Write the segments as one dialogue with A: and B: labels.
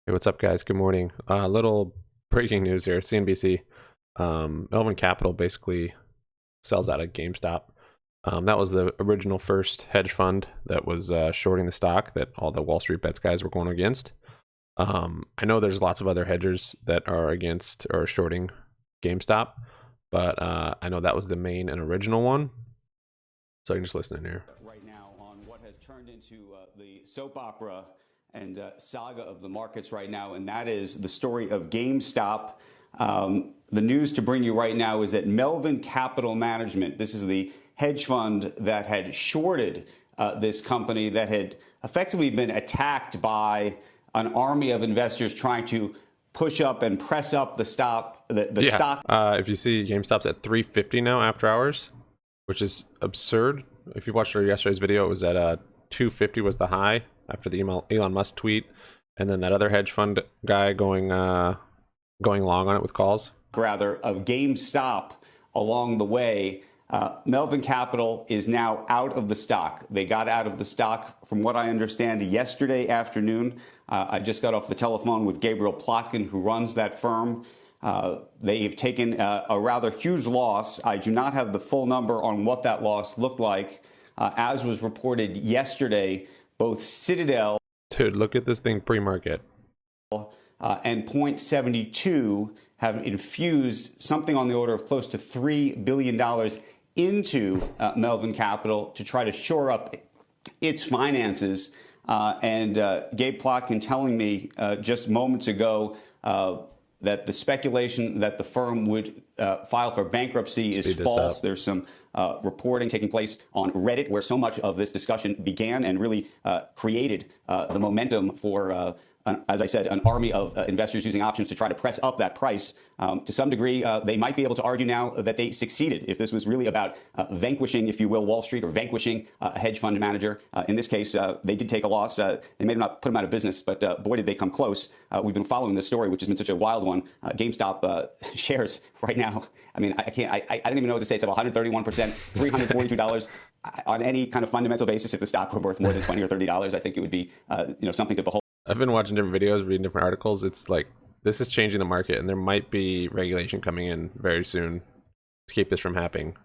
A: Hey, what's up, guys? Good morning. Little breaking news here. CNBC. Melvin Capital basically sells out of GameStop. That was the original first hedge fund that was shorting the stock that all the Wall Street Bets guys were going against. I know there's lots of other hedgers that are against or shorting GameStop, but I know that was the main and original one. So you can just listen in here.
B: Right now on what has turned into the soap opera and saga of the markets right now, and that is the story of GameStop. The news to bring you right now is that Melvin Capital Management, this is the hedge fund that had shorted this company that had effectively been attacked by an army of investors trying to push up and press up the stock. Stock.
A: If you see, GameStop's at 350 now after hours, which is absurd. If you watched yesterday's video, it was at 250 was the high after the Elon Musk tweet, and then that other hedge fund guy going long on it with calls.
B: Rather, of GameStop along the way. Melvin Capital is now out of the stock. They got out of the stock, from what I understand, yesterday afternoon. I just got off the telephone with Gabriel Plotkin, who runs that firm. They've taken a rather huge loss. I do not have the full number on what that loss looked like. As was reported yesterday, both Citadel...
A: Dude, look at this thing pre-market.
B: And Point72 have infused something on the order of close to $3 billion into Melvin Capital to try to shore up its finances. Gabe Plotkin telling me just moments ago that the speculation that the firm would file for bankruptcy is false. There's some reporting taking place on Reddit where so much of this discussion began and really created the momentum for as I said, an army of investors using options to try to press up that price. To some degree, they might be able to argue now that they succeeded. If this was really about vanquishing, if you will, Wall Street or vanquishing a hedge fund manager. In this case, they did take a loss. They may have not put them out of business, but boy, did they come close. We've been following this story, which has been such a wild one. GameStop shares right now, I mean, I don't even know what to say. It's up 131%, $342. On any kind of fundamental basis, if the stock were worth more than $20 or $30, I think it would be something to behold.
A: I've been watching different videos, reading different articles. It's like, this is changing the market, and there might be regulation coming in very soon to keep this from happening.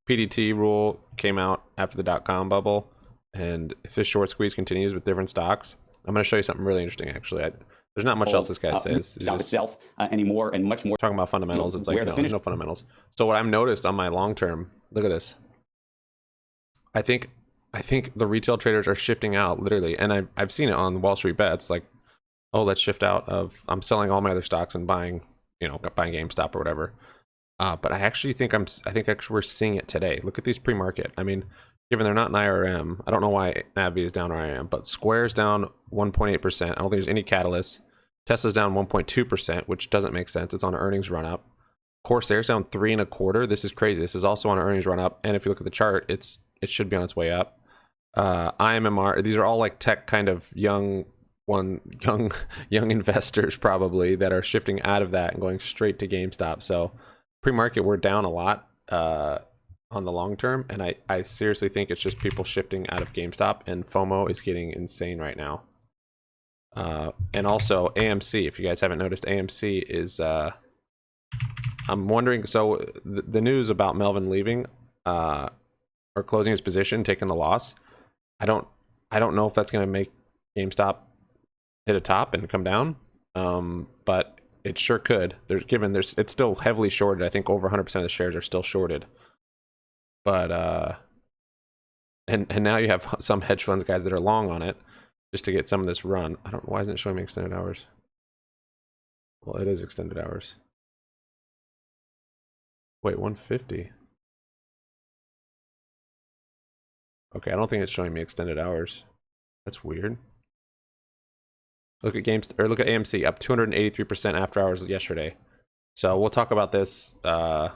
A: PDT rule came out after the dot-com bubble, and if this short squeeze continues with different stocks, I'm going to show you something really interesting, actually. There's not much else this guy says.
B: It's itself anymore and much more.
A: Talking about fundamentals, it's like, there's no fundamentals. So what I've noticed on my long term, look at this. I think the retail traders are shifting out, literally, and I've seen it on Wall Street Bets, like, oh, let's shift out of, I'm selling all my other stocks and buying GameStop or whatever. But I actually think we're seeing it today. Look at these pre-market. I mean, given they're not an IRM, I don't know why AbbVie is down or IRM, but Square's down 1.8%. I don't think there's any catalyst. Tesla's down 1.2%, which doesn't make sense. It's on an earnings run up. Corsair's down 3.25%. This is crazy. This is also on an earnings run up. And if you look at the chart, it should be on its way up. IMMR, these are all like tech kind of young investors probably that are shifting out of that and going straight to GameStop. So pre-market, we're down a lot on the long term, and I seriously think it's just people shifting out of GameStop, and FOMO is getting insane right now. And also AMC, if you guys haven't noticed, AMC is I'm wondering, so the news about Melvin leaving or closing his position, taking the loss, I don't know if that's going to make GameStop hit a top and come down, but it sure could. It's still heavily shorted. I think over 100% of the shares are still shorted. But and now you have some hedge funds guys that are long on it just to get some of this run. Why isn't it showing me extended hours? Well, it is extended hours. Wait, 150. Okay, I don't think it's showing me extended hours. That's weird. Look at look at AMC, up 283% after hours yesterday. So we'll talk about this. We'll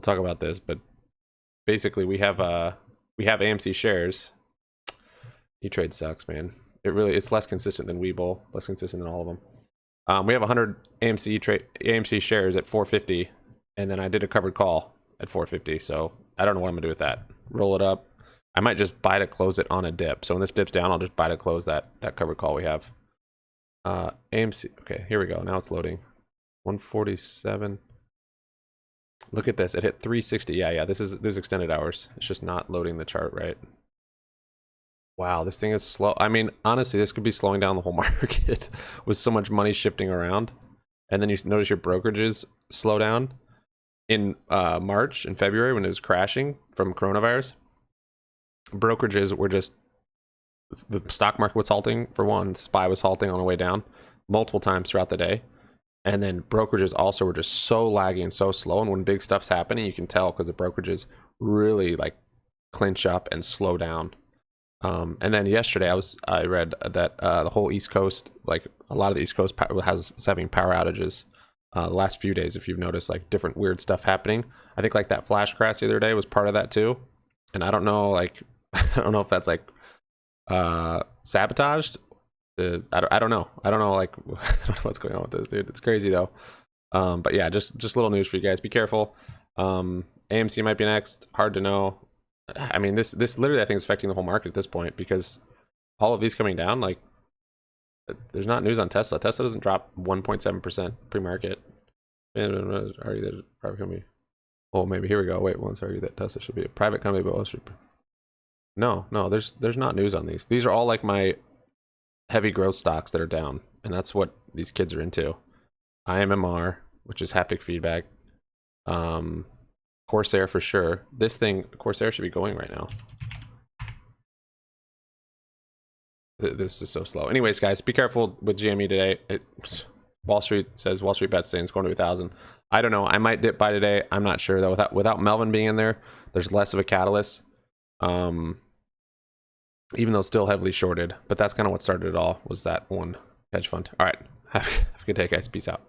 A: talk about this, but basically we have AMC shares. E-Trade sucks, man. It's less consistent than Webull, less consistent than all of them. We have 100 AMC shares at 450, and then I did a covered call at 450. So I don't know what I'm gonna do with that. Roll it up. I might just buy to close it on a dip. So when this dips down, I'll just buy to close that covered call we have. AMC. Okay, here we go. Now it's loading. 147. Look at this. It hit 360. Yeah. This is extended hours. It's just not loading the chart right. Wow, this thing is slow. I mean, honestly, this could be slowing down the whole market with so much money shifting around. And then you notice your brokerages slow down in March and February when it was crashing from coronavirus. Brokerages were just, the stock market was halting for one, SPY was halting on the way down multiple times throughout the day. And then brokerages also were just so laggy and so slow. And when big stuff's happening, you can tell because the brokerages really like clinch up and slow down. And then yesterday I read that the whole East Coast, like a lot of the East Coast was having power outages the last few days. If you've noticed, like different weird stuff happening. I think like that flash crash the other day was part of that too. And I don't know, like I don't know if that's like sabotaged. I don't know. I don't know like I don't know what's going on with this, dude. It's crazy though. But yeah, just little news for you guys. Be careful. AMC might be next. Hard to know. I mean, this literally I think is affecting the whole market at this point because all of these coming down, like there's not news on Tesla. Tesla doesn't drop 1.7% pre-market. Argue that private company. Oh, maybe here we go. Wait, let's argue that Tesla should be a private company, but no, there's not news on these. These are all like my heavy growth stocks that are down, and that's what these kids are into. IMMR, which is haptic feedback. Corsair for sure. This thing, Corsair should be going right now. This is so slow. Anyways, guys, be careful with GME today. Wall Street says Wall Street bets saying it's going to 1,000. I don't know. I might dip by today. I'm not sure though. Without Melvin being in there, there's less of a catalyst. Even though still heavily shorted, but that's kind of what started it all, was that one hedge fund. All right, have a good day, guys. Peace out.